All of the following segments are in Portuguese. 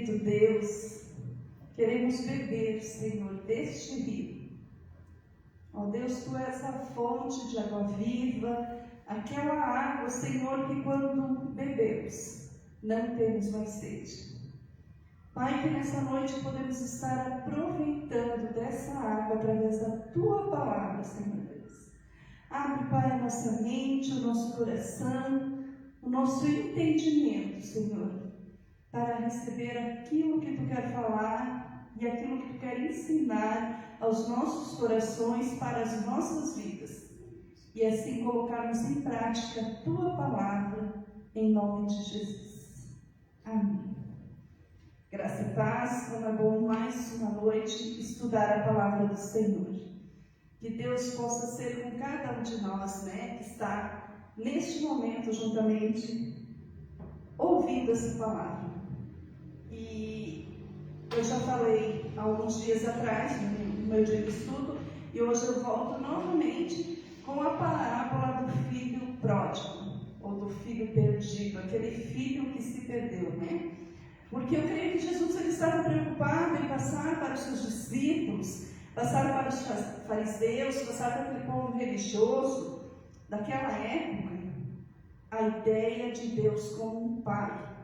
Espírito Deus, queremos beber, Senhor, deste rio. Ó Deus, Tu és a fonte de água viva, aquela água, Senhor, que quando bebemos, não temos mais sede. Pai, que nessa noite podemos estar aproveitando dessa água através da Tua palavra, Senhor Deus. Abre, Pai, a nossa mente, o nosso coração, o nosso entendimento, Senhor, para receber aquilo que Tu quer falar e aquilo que Tu quer ensinar aos nossos corações, para as nossas vidas. E assim colocarmos em prática a Tua palavra, em nome de Jesus. Amém. Graça e paz, como é bom mais uma noite estudar a palavra do Senhor. Que Deus possa ser com cada um de nós, que está neste momento juntamente ouvindo essa palavra. E eu já falei há alguns dias atrás, no meu dia de estudo, e hoje eu volto novamente com a parábola do filho pródigo, ou do filho perdido, aquele filho que se perdeu, Porque eu creio que Jesus ele estava preocupado em passar para os seus discípulos, passar para os fariseus, passar para aquele povo religioso daquela época, a ideia de Deus como um pai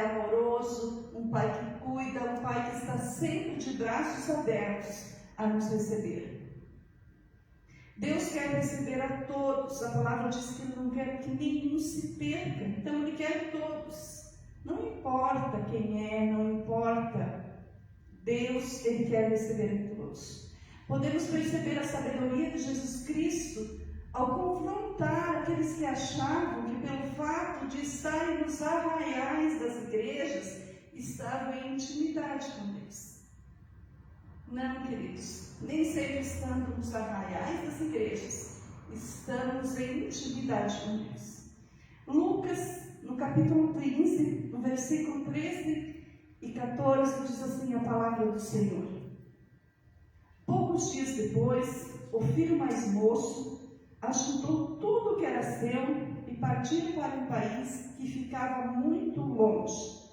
amoroso, um pai que cuida, um pai que está sempre de braços abertos a nos receber. Deus quer receber a todos. A palavra diz que Ele não quer que nenhum se perca, então Ele quer todos. Não importa quem é, não importa. Deus, Ele quer receber a todos. Podemos perceber a sabedoria de Jesus Cristo ao confrontar aqueles que achavam que pelo fato de estarem nos arraiais das igrejas, estavam em intimidade com Deus. Não, queridos, nem sempre estando nos arraiais das igrejas, estamos em intimidade com Deus. Lucas, no capítulo 15, no versículo 13 e 14, diz assim a palavra do Senhor. Poucos dias depois, o filho mais moço ajuntou tudo o que era seu e partiu para um país que ficava muito longe.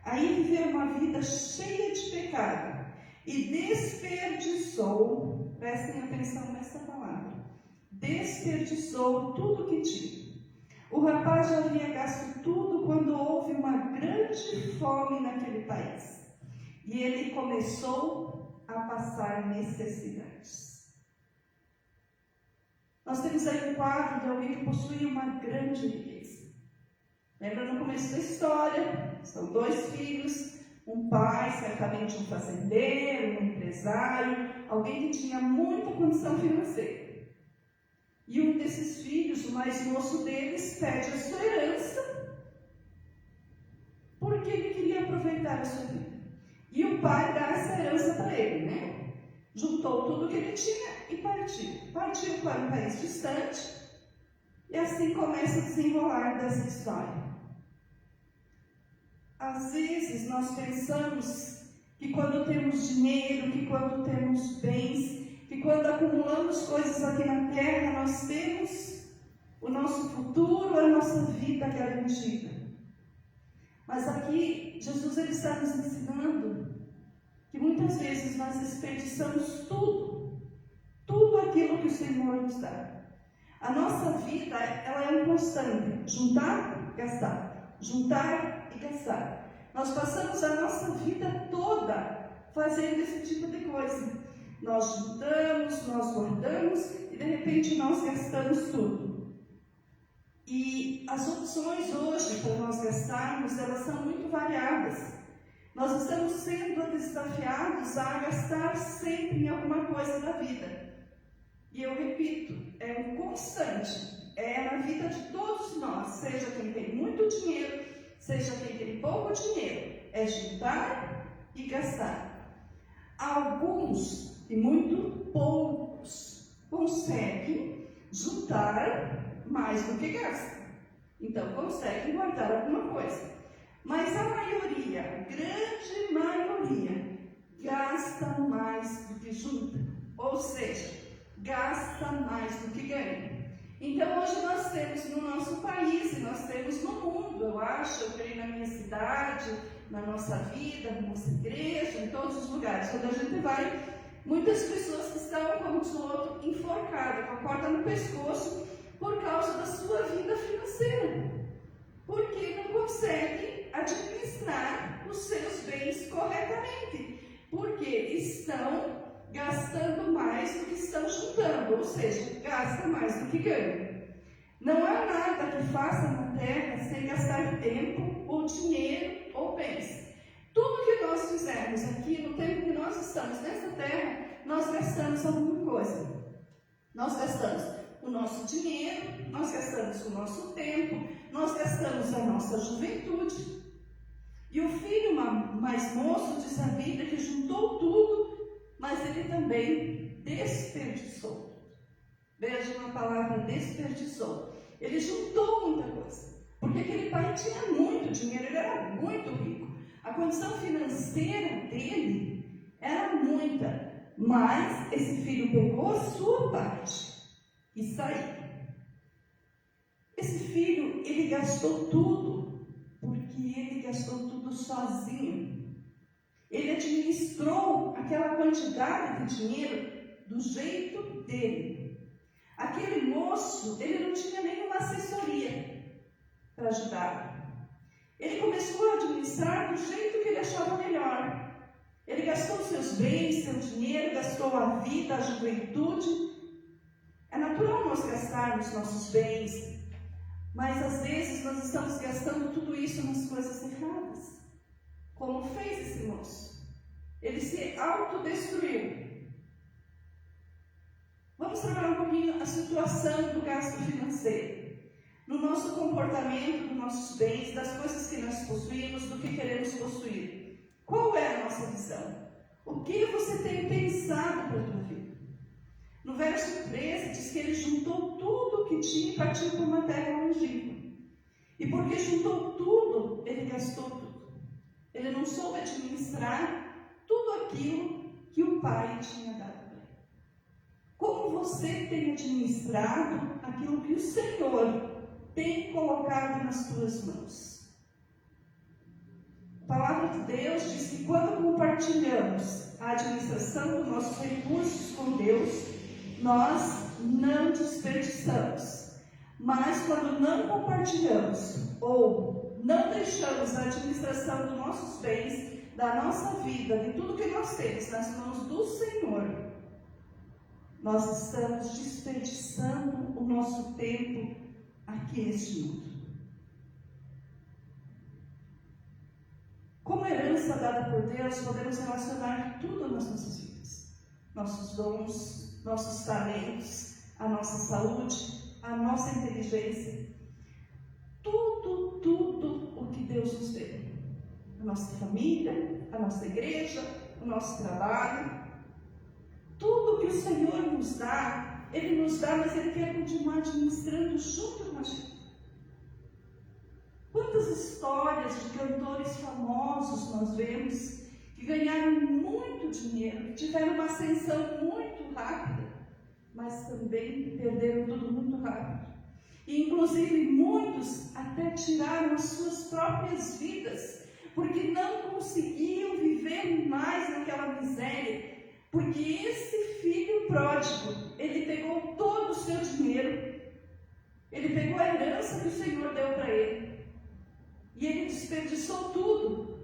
Aí viveu uma vida cheia de pecado e desperdiçou, prestem atenção nessa palavra, desperdiçou tudo o que tinha. O rapaz já havia gasto tudo quando houve uma grande fome naquele país. E ele começou a passar necessidades. Nós temos aí um quadro de alguém que possuía uma grande riqueza. Lembra no começo da história? São 2 filhos, um pai, certamente um fazendeiro, um empresário, alguém que tinha muita condição financeira. E um desses filhos, o mais moço deles, pede a sua herança, porque ele queria aproveitar a sua vida. E o pai dá essa herança para ele, Juntou tudo que ele tinha e partiu. Partiu para um país distante, e assim começa a desenrolar dessa história. Às vezes nós pensamos que quando temos dinheiro, que quando temos bens, que quando acumulamos coisas aqui na terra, nós temos o nosso futuro, a nossa vida garantida. Mas aqui, Jesus ele está nos ensinando que muitas vezes nós desperdiçamos tudo aquilo que o Senhor nos dá. A nossa vida, ela é um constante, juntar, gastar, juntar e gastar. Nós passamos a nossa vida toda fazendo esse tipo de coisa. Nós juntamos, nós guardamos e de repente nós gastamos tudo. E as opções hoje para nós gastarmos, elas são muito variadas. Nós estamos sendo desafiados a gastar sempre em alguma coisa da vida. E eu repito, é um constante, é na vida de todos nós, seja quem tem muito dinheiro, seja quem tem pouco dinheiro, é juntar e gastar. Alguns, e muito poucos, conseguem juntar mais do que gastam. Então, conseguem guardar alguma coisa. Mas a maioria, a grande maioria, gasta mais do que junta. Ou seja, gasta mais do que ganha. Então, hoje nós temos no nosso país, e nós temos no mundo, eu creio na minha cidade, na nossa vida, na nossa igreja, em todos os lugares. Quando a gente vai, muitas pessoas que estão, como diz o outro, enforcadas, com a corda no pescoço, por causa da sua vida financeira. Porque não conseguem administrar os seus bens corretamente. Porque estão gastando mais do que estão juntando, ou seja, gasta mais do que ganha. Não há nada que faça na terra sem gastar tempo, ou dinheiro, ou bens. Tudo que nós fizermos aqui, no tempo que nós estamos nessa terra, nós gastamos alguma coisa. Nós gastamos o nosso dinheiro, nós gastamos o nosso tempo, nós gastamos a nossa juventude. E o filho mais moço diz a Bíblia que juntou tudo, mas ele também desperdiçou. Veja uma palavra, desperdiçou. Ele juntou muita coisa, porque aquele pai tinha muito dinheiro, ele era muito rico. A condição financeira dele era muita, mas esse filho pegou a sua parte e saiu. Esse filho, ele gastou tudo, porque ele gastou tudo sozinho. Ele administrou aquela quantidade de dinheiro do jeito dele. Aquele moço, ele não tinha nenhuma assessoria para ajudar. Ele começou a administrar do jeito que ele achava melhor. Ele gastou seus bens, seu dinheiro, gastou a vida, a juventude. É natural nós gastarmos nossos bens, mas às vezes nós estamos gastando tudo isso nas coisas erradas. Como fez esse moço? Ele se autodestruiu. Vamos trabalhar um pouquinho a situação do gasto financeiro. No nosso comportamento, dos nossos bens, das coisas que nós possuímos, do que queremos possuir. Qual é a nossa visão? O que você tem pensado para a tua vida? No verso 13 diz que ele juntou tudo o que tinha e partiu para uma terra longínqua. E porque juntou tudo, ele gastou tudo. Ele não soube administrar tudo aquilo que o pai tinha dado. Como você tem administrado aquilo que o Senhor tem colocado nas tuas mãos? A palavra de Deus diz que quando compartilhamos a administração dos nossos recursos com Deus, nós não desperdiçamos. Mas quando não compartilhamos ou não deixamos a administração dos nossos bens, da nossa vida, de tudo que nós temos nas mãos do Senhor, nós estamos desperdiçando o nosso tempo aqui neste mundo. Como herança dada por Deus, podemos relacionar tudo nas nossas vidas. Nossos dons, nossos talentos, a nossa saúde, a nossa inteligência. Tudo o que Deus nos deu. A nossa família, a nossa igreja, o nosso trabalho. Tudo que o Senhor nos dá, Ele nos dá, mas Ele quer continuar administrando junto com a gente. Quantas histórias de cantores famosos nós vemos que ganharam muito dinheiro, que tiveram uma ascensão muito rápida, mas também perderam tudo muito rápido. E inclusive muitos até tiraram as suas próprias vidas, porque não conseguiam viver mais naquela miséria. Porque esse filho pródigo, ele pegou todo o seu dinheiro, ele pegou a herança que o Senhor deu para ele, e ele desperdiçou tudo.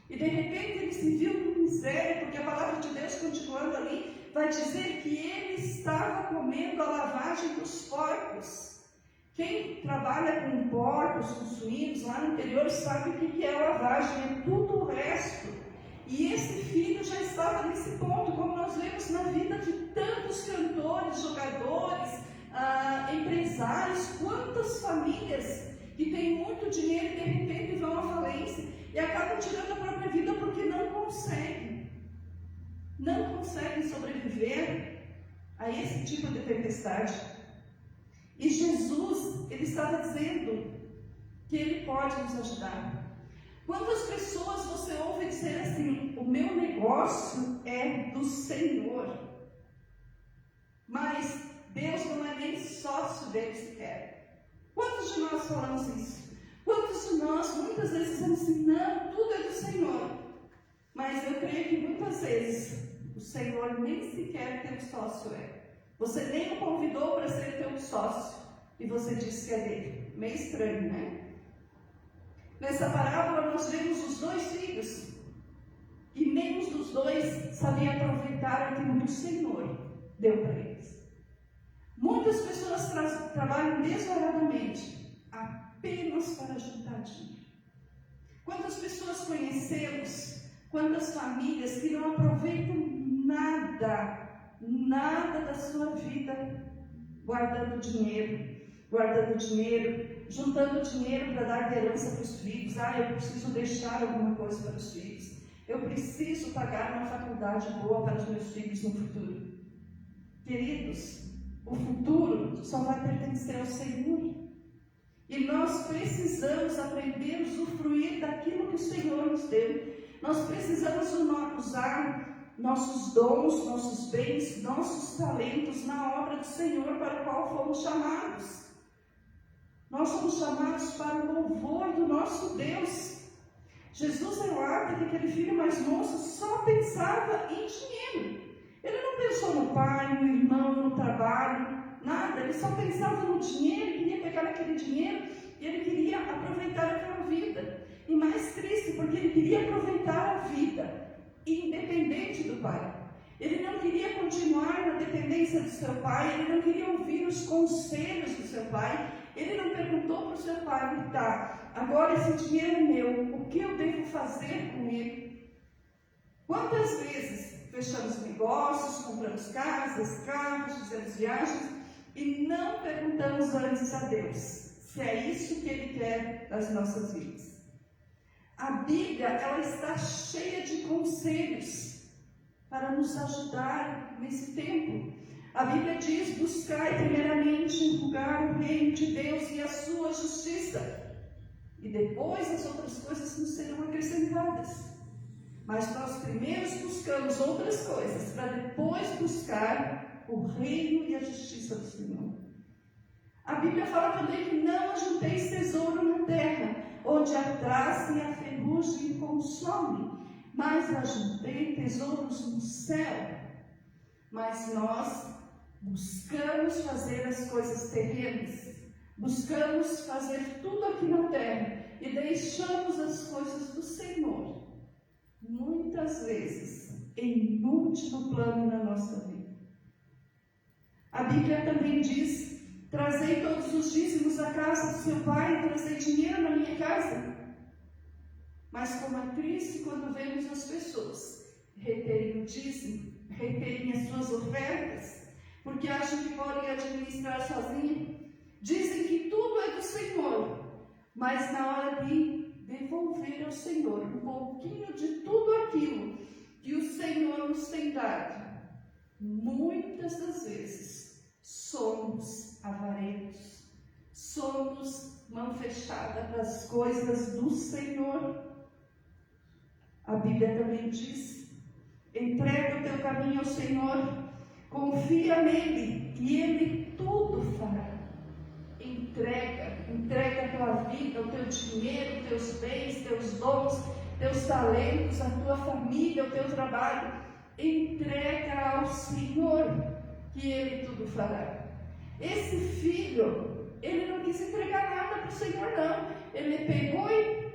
E de repente ele se viu em miséria, porque a palavra de Deus, continuando ali, vai dizer que ele estava comendo a lavagem dos porcos. Quem trabalha com porcos, com suínos, lá no interior, sabe o que é lavagem, é tudo o resto. E esse filho já estava nesse ponto, como nós vemos na vida de tantos cantores, jogadores, empresários, quantas famílias que têm muito dinheiro e de repente vão à falência e acabam tirando a própria vida porque não conseguem sobreviver a esse tipo de tempestade. E Jesus, ele estava dizendo que ele pode nos ajudar. Quantas pessoas você ouve dizer assim: o meu negócio é do Senhor, mas Deus não é nem sócio dele sequer. Quantos de nós falamos isso? Quantos de nós, muitas vezes, dizemos assim, não, tudo é do Senhor. Mas eu creio que muitas vezes o Senhor nem sequer teu sócio é. Você nem o convidou para ser teu sócio e você disse que é dele. Meio estranho, né? Nessa parábola nós vemos os 2 filhos e nenhum dos 2 sabia aproveitar aquilo que o Senhor deu para eles. Muitas pessoas trabalham desvaradamente apenas para juntar dinheiro. Quantas pessoas conhecemos, quantas famílias que não aproveitam nada da sua vida, guardando dinheiro, juntando dinheiro para dar de herança para os filhos. Eu preciso deixar alguma coisa para os filhos. Eu preciso pagar uma faculdade boa para os meus filhos no futuro. Queridos, o futuro só vai pertencer ao Senhor. E nós precisamos aprender a usufruir daquilo que o Senhor nos deu. Nós precisamos usar nossos dons, nossos bens, nossos talentos na obra do Senhor para a qual fomos chamados. Nós somos chamados para o louvor do nosso Deus. Jesus relata que aquele filho mais moço só pensava em dinheiro. Ele não pensou no pai, no irmão, no trabalho, nada. Ele só pensava no dinheiro, ele queria pegar aquele dinheiro e ele queria aproveitar aquela vida. E mais triste, porque ele queria aproveitar a vida, independente do pai. Ele não queria continuar na dependência do seu pai, ele não queria ouvir os conselhos do seu pai. Ele não perguntou para o seu pai, tá, agora esse dinheiro é meu, o que eu devo fazer com ele? Quantas vezes fechamos negócios, compramos casas, carros, fizemos viagens e não perguntamos antes a Deus se é isso que Ele quer das nossas vidas? A Bíblia, ela está cheia de conselhos para nos ajudar nesse tempo. A Bíblia diz, buscai primeiramente em lugar o reino de Deus e a sua justiça, e depois as outras coisas nos serão acrescentadas. Mas nós primeiro buscamos outras coisas, para depois buscar o reino e a justiça do Senhor. A Bíblia fala também que não ajunteis tesouro na terra, onde a traça e a ferrugem consome, mas ajuntei tesouros no céu. Mas nós buscamos fazer as coisas terrenas, buscamos fazer tudo aqui na terra e deixamos as coisas do Senhor, muitas vezes, em último plano na nossa vida. A Bíblia também diz, trazei todos os dízimos à casa do seu pai, trazei dinheiro na minha casa. Mas como é triste quando vemos as pessoas reterem o dízimo, reterem as suas ofertas, porque acham que podem administrar sozinhos. Dizem que tudo é do Senhor, mas na hora de devolver ao Senhor um pouquinho de tudo aquilo que o Senhor nos tem dado, muitas das vezes somos avarentos, somos mão fechada para as coisas do Senhor. A Bíblia também diz, entrega o teu caminho ao Senhor, confia nele e ele tudo fará. Entrega a tua vida, o teu dinheiro, os teus bens, teus dons, teus talentos, a tua família, o teu trabalho. Entrega ao Senhor que ele tudo fará. Esse filho, ele não quis entregar nada para o Senhor, não. Ele pegou e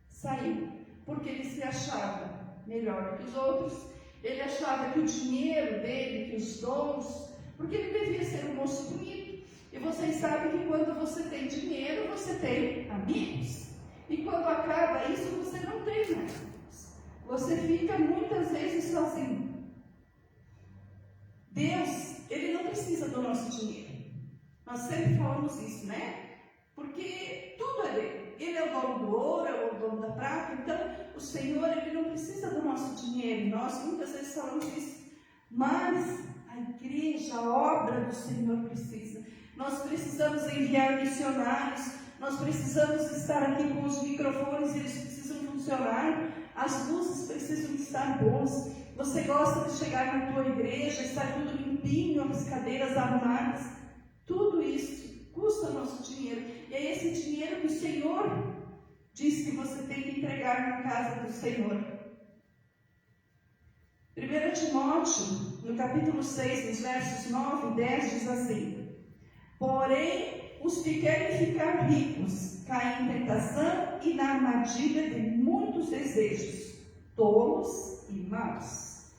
saiu, porque ele se achava melhor que os outros. Ele achava que o dinheiro dele, que os dons, porque ele devia ser um moço bonito. E vocês sabem que quando você tem dinheiro, você tem amigos. E quando acaba isso, você não tem mais amigos. Você fica muitas vezes sozinho. Deus, ele não precisa do nosso dinheiro. Nós sempre falamos isso, né? Porque tudo é dele. Ele é o dono do ouro, é o dono da prata. Então, o Senhor, ele não precisa do nosso dinheiro. Nós muitas vezes falamos isso. Mas a igreja, a obra do Senhor precisa. Nós precisamos enviar missionários. Nós precisamos estar aqui com os microfones, eles precisam funcionar. As luzes precisam estar boas. Você gosta de chegar na tua igreja, estar tudo limpinho, as cadeiras arrumadas. Tudo isso custa o nosso dinheiro. E é esse dinheiro que o Senhor diz que você tem que entregar na casa do Senhor. 1 Timóteo, no capítulo 6, nos versos 9 e 10, diz assim: porém, os que querem ficar ricos caem em tentação e na armadilha de muitos desejos, tolos e maus,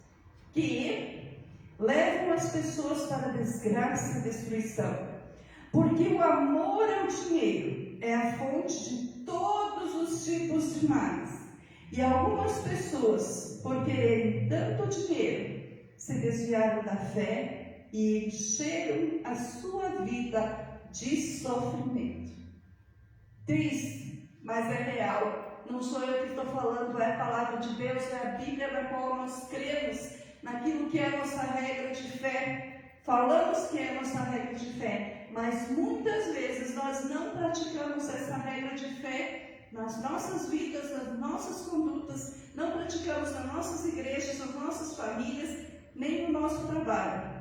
que levam as pessoas para a desgraça e destruição. Porque o amor ao dinheiro é a fonte de todos os tipos de males. E algumas pessoas, por quererem tanto dinheiro, se desviaram da fé e encheram a sua vida de sofrimento. Triste, mas é real. Não sou eu que estou falando, é a palavra de Deus, é a Bíblia na qual nós cremos, naquilo que é a nossa regra de fé. Falamos que é a nossa regra de fé, mas muitas vezes nós não praticamos essa regra de fé nas nossas vidas, nas nossas condutas, não praticamos nas nossas igrejas, nas nossas famílias, nem no nosso trabalho.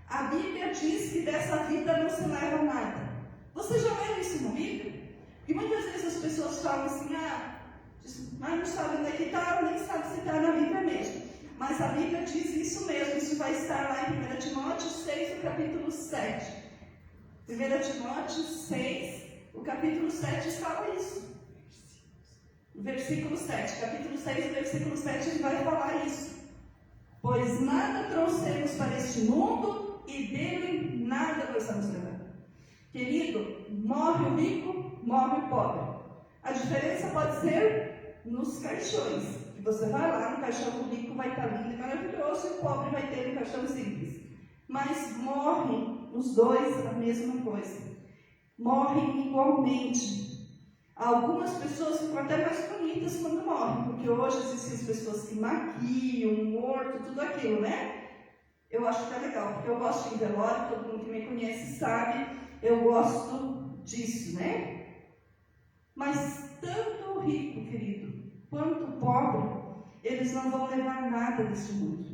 A Bíblia diz que dessa vida não se leva nada. Você já leu isso no Bíblia? E muitas vezes as pessoas falam assim, mas não sabe onde é que está, nem sabe se está na Bíblia mesmo. Mas a Bíblia diz isso mesmo, isso vai estar lá em 1 Timóteo 6, o capítulo 7. 1 Timóteo 6, o capítulo 7 fala isso. Versículo 7, capítulo 6, versículo 7, ele vai falar isso. Pois nada trouxemos para este mundo e dele nada nós vamos levar. Querido, morre o rico, morre o pobre. A diferença pode ser nos caixões. Você vai lá no caixão, o rico vai estar lindo e maravilhoso, e o pobre vai ter um caixão simples. Mas morrem os dois a mesma coisa. Morrem igualmente. Algumas pessoas ficam até mais bonitas quando morrem, porque hoje existem as pessoas que maquiam, morto, tudo aquilo, né? Eu acho que é legal, porque eu gosto de velório, todo mundo que me conhece sabe, eu gosto disso, né? Mas tanto o rico, querido, quanto o pobre, eles não vão levar nada desse mundo.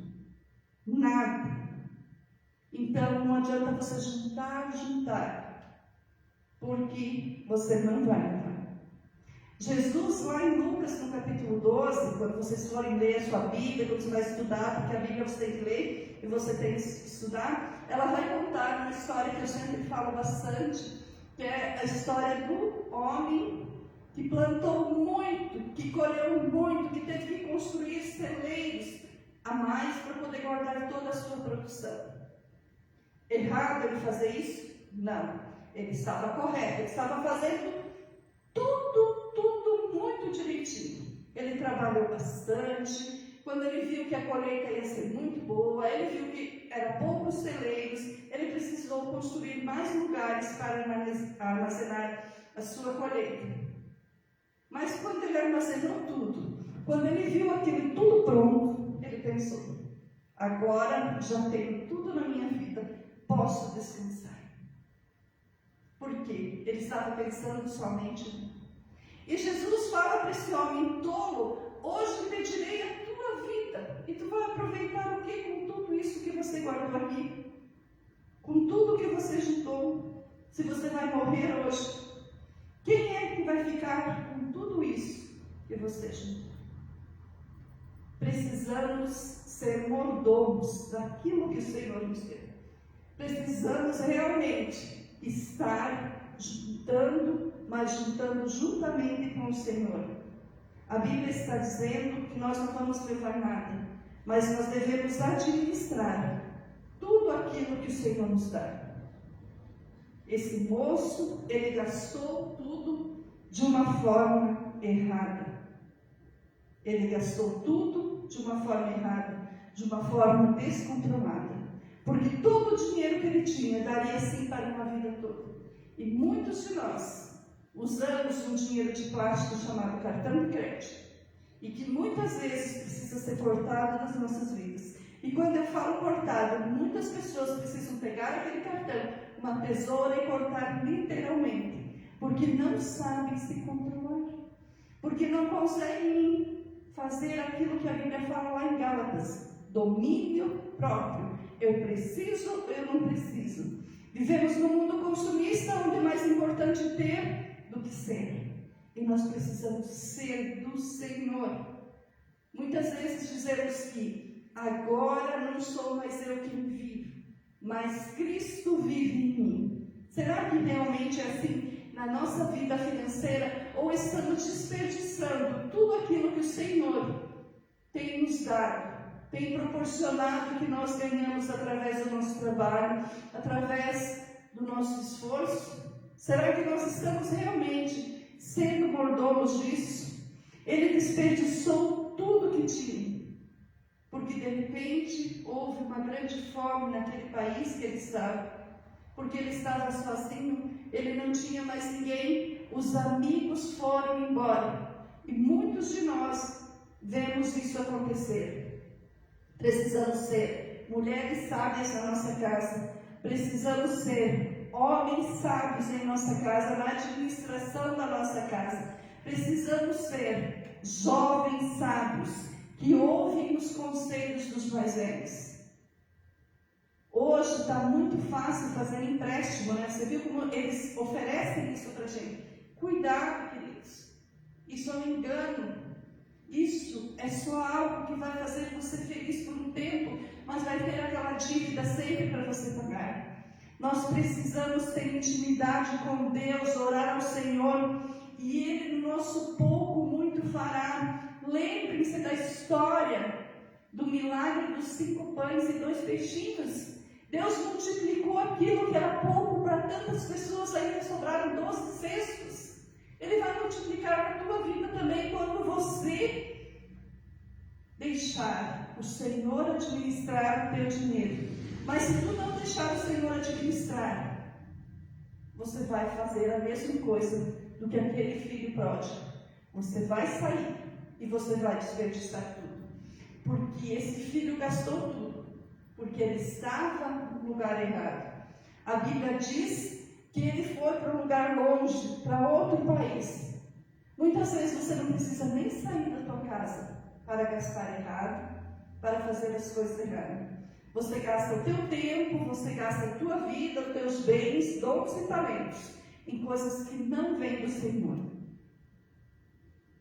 Nada. Então não adianta você juntar, porque você não vai levar. Jesus, lá em Lucas, no capítulo 12, quando vocês forem ler a sua Bíblia, quando você vai estudar, porque a Bíblia você tem que ler e você tem que estudar, ela vai contar uma história que eu sempre falo bastante, que é a história do homem que plantou muito, que colheu muito, que teve que construir celeiros a mais para poder guardar toda a sua produção. Errado ele fazer isso? Não. Ele estava correto, ele estava fazendo tudo muito direitinho. Ele trabalhou bastante. Quando ele viu que a colheita ia ser muito boa, ele viu que eram poucos celeiros, ele precisou construir mais lugares para armazenar a sua colheita. Mas quando ele armazenou tudo, quando ele viu aquilo tudo pronto, ele pensou: agora já tenho tudo na minha vida, posso descansar. Por quê? Ele estava pensando somente em mim. E Jesus fala para esse homem tolo: hoje te direi a tua vida, e tu vai aproveitar o que com tudo isso que você guardou aqui? Com tudo que você juntou? Se você vai morrer hoje, quem é que vai ficar com tudo isso que você juntou? Precisamos ser mordomos daquilo que o Senhor nos deu. Precisamos realmente estar juntando, mas juntando juntamente com o Senhor. A Bíblia está dizendo que nós não vamos levar nada, mas nós devemos administrar tudo aquilo que o Senhor nos dá. Esse moço, ele gastou tudo de uma forma errada. Ele gastou tudo de uma forma errada, de uma forma descontrolada. Porque todo o dinheiro que ele tinha daria sim para uma vida toda. E muitos de nós usamos um dinheiro de plástico chamado cartão de crédito. E que muitas vezes precisa ser cortado nas nossas vidas. E quando eu falo cortado, muitas pessoas precisam pegar aquele cartão, uma tesoura e cortar literalmente. Porque não sabem se controlar. Porque não conseguem fazer aquilo que a Bíblia fala lá em Gálatas: domínio próprio. Eu preciso, eu não preciso. Vivemos num mundo consumista onde é mais importante ter do que ser. E nós precisamos ser do Senhor. Muitas vezes dizemos que agora não sou mais eu quem vive, mas Cristo vive em mim. Será que realmente é assim na nossa vida financeira? Ou estamos desperdiçando tudo aquilo que o Senhor tem nos dado, tem proporcionado que nós ganhamos através do nosso trabalho, através do nosso esforço? Será que nós estamos realmente sendo mordomos disso? Ele desperdiçou tudo que tinha, porque de repente houve uma grande fome naquele país que ele estava, porque ele estava sozinho, ele não tinha mais ninguém, os amigos foram embora, e muitos de nós vemos isso acontecer. Precisamos ser mulheres sábias na nossa casa, precisamos ser homens sábios em nossa casa, na administração da nossa casa, precisamos ser jovens sábios que ouvem os conselhos dos mais velhos. Hoje está muito fácil fazer empréstimo, né? Você viu como eles oferecem isso para a gente? Cuidado, queridos. Isso é um engano. Isso é só algo que vai fazer você feliz por um tempo, mas vai ter aquela dívida sempre para você pagar. Nós precisamos ter intimidade com Deus, orar ao Senhor, e Ele no nosso pouco muito fará. Lembrem-se da história do milagre dos 5 pães e 2 peixinhos. Deus multiplicou aquilo que era pouco para tantas pessoas, ainda sobraram 12 cestos. Ele vai multiplicar na tua vida também quando você deixar o Senhor administrar o teu dinheiro. Mas se tu não deixar o Senhor administrar, você vai fazer a mesma coisa do que aquele filho pródigo. Você vai sair e você vai desperdiçar tudo. Porque esse filho gastou tudo. Porque ele estava no lugar errado. A Bíblia diz que ele foi para um lugar longe, para outro país. Muitas vezes você não precisa nem sair da tua casa para gastar errado, para fazer as coisas erradas. Você gasta o teu tempo, você gasta a tua vida, os teus bens, dons e talentos em coisas que não vêm do Senhor.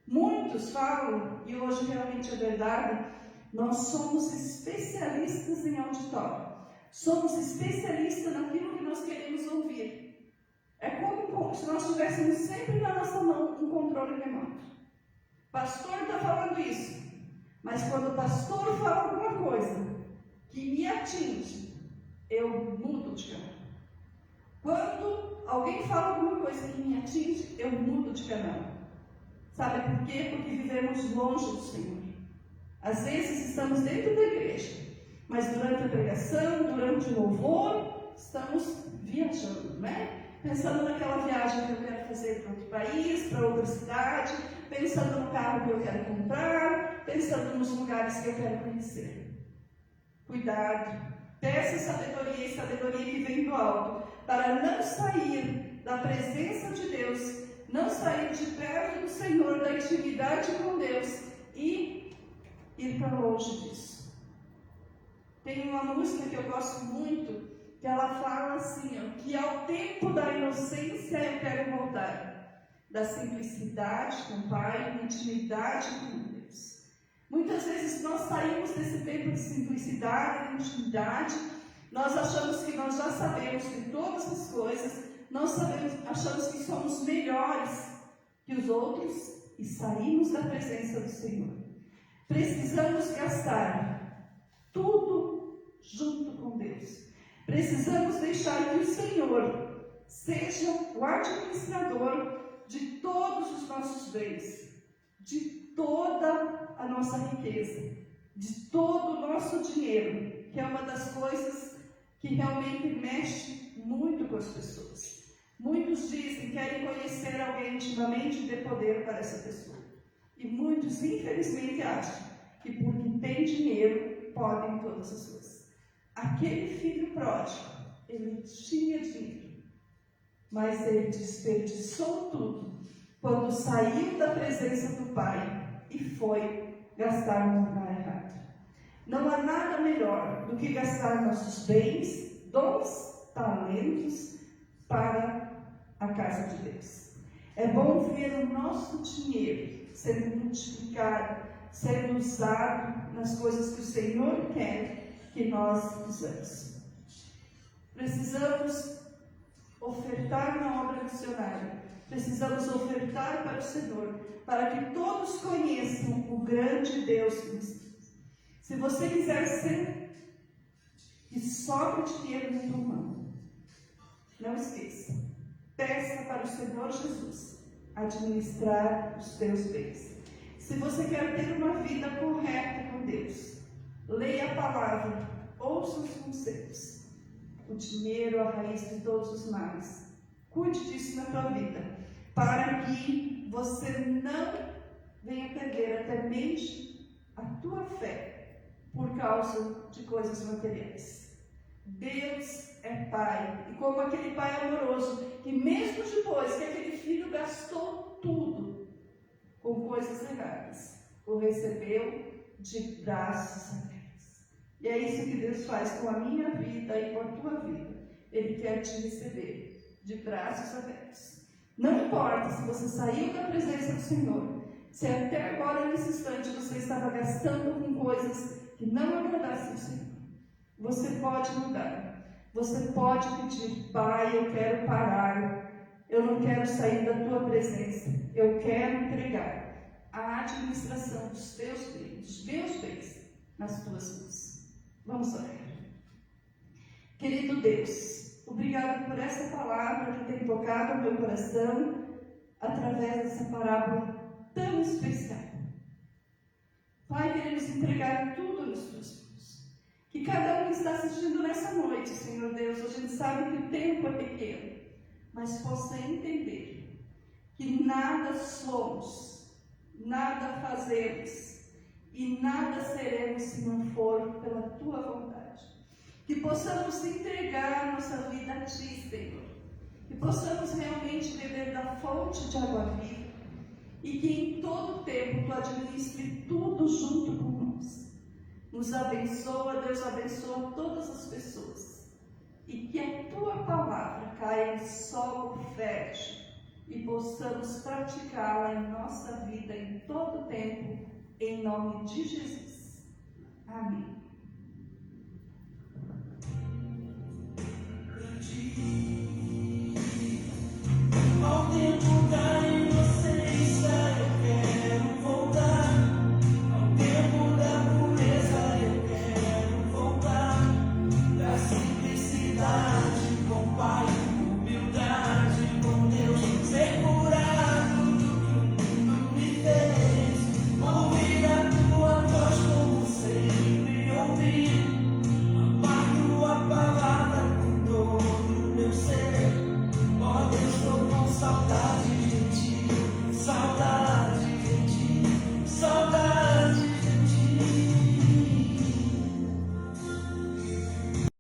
Muitos falam, e hoje realmente é verdade, nós somos especialistas em auditório. Somos especialistas naquilo que nós queremos ouvir. É como se nós tivéssemos sempre na nossa mão um controle remoto. O pastor está falando isso, mas quando o pastor fala alguma coisa que me atinge, eu mudo de canal. Quando alguém fala alguma coisa que me atinge, eu mudo de canal. Sabe por quê? Porque vivemos longe do Senhor. Às vezes estamos dentro da igreja, mas durante a pregação, durante o louvor, estamos viajando, né? Pensando naquela viagem que eu quero fazer para outro país, para outra cidade, pensando no carro que eu quero comprar, pensando nos lugares que eu quero conhecer. Cuidado, peça sabedoria e sabedoria que vem do alto, para não sair da presença de Deus, não sair de perto do Senhor, da intimidade com Deus e ir para longe disso. Tem uma música que eu gosto muito, que ela fala assim, ó, que ao tempo da inocência eu quero voltar, da simplicidade com o Pai, da intimidade com Deus. Muitas vezes nós saímos desse tempo de simplicidade, de intimidade, nós achamos que nós já sabemos de todas as coisas, achamos que somos melhores que os outros e saímos da presença do Senhor. Precisamos gastar tudo junto com Deus. Precisamos deixar que o Senhor seja o administrador de todos os nossos bens, de toda a nossa riqueza, de todo o nosso dinheiro, que é uma das coisas que realmente mexe muito com as pessoas. Muitos dizem que querem conhecer alguém intimamente e ter poder para essa pessoa. E muitos, infelizmente, acham que porque tem dinheiro, podem todas as coisas. Aquele filho pródigo, ele tinha dinheiro, mas ele desperdiçou tudo quando saiu da presença do Pai e foi gastar no lugar errado. Não há nada melhor do que gastar nossos bens, dons, talentos para a casa de Deus. É bom ver o nosso dinheiro sendo multiplicado, sendo usado nas coisas que o Senhor quer que nós usemos. Precisamos ofertar na obra missionária. Precisamos ofertar para o Senhor, para que todos conheçam o grande Deus que nos tem. Se você quiser ser que sobre dinheiro na tua mão, não esqueça, peça para o Senhor Jesus administrar os teus bens. Se você quer ter uma vida correta com Deus, leia a palavra, ouça os conselhos. O dinheiro é a raiz de todos os males. Cuide disso na tua vida, para que você não venha perder até mesmo a tua fé por causa de coisas materiais. Deus é Pai, e como aquele Pai amoroso, que mesmo depois que aquele filho gastou tudo com coisas erradas, o recebeu de braços abertos. E é isso que Deus faz com a minha vida e com a tua vida. Ele quer te receber de braços abertos. Não importa se você saiu da presença do Senhor, se até agora, nesse instante, você estava gastando com coisas que não agradassem ao Senhor. Você pode mudar. Você pode pedir: Pai, eu quero parar. Eu não quero sair da tua presença. Eu quero entregar a administração dos teus bens, dos meus bens, nas tuas mãos. Vamos orar. Querido Deus, obrigado por essa palavra que tem tocado o meu coração através dessa parábola tão especial. Pai, queremos entregar tudo nas tuas mãos. Que cada um que está assistindo nessa noite, Senhor Deus, a gente sabe que o tempo é pequeno, mas possa entender que nada somos, nada fazemos e nada seremos se não for pela tua vontade. Que possamos entregar nossa vida a ti, Senhor. Que possamos realmente beber da fonte de água viva. E que em todo tempo tu administre tudo junto com nós. Nos abençoa, Deus abençoa todas as pessoas. E que a tua palavra caia em solo fértil e possamos praticá-la em nossa vida em todo tempo, em nome de Jesus. Amém. Ao tempo da inocência eu quero voltar, ao tempo da pureza eu quero voltar, da simplicidade com Pai, humildade com Deus, ser curado do que o mundo me fez, ouvir a tua voz como sempre ouvi, amar tua palavra com todo o meu ser. Ó Deus, estou com saudade de ti, saudade.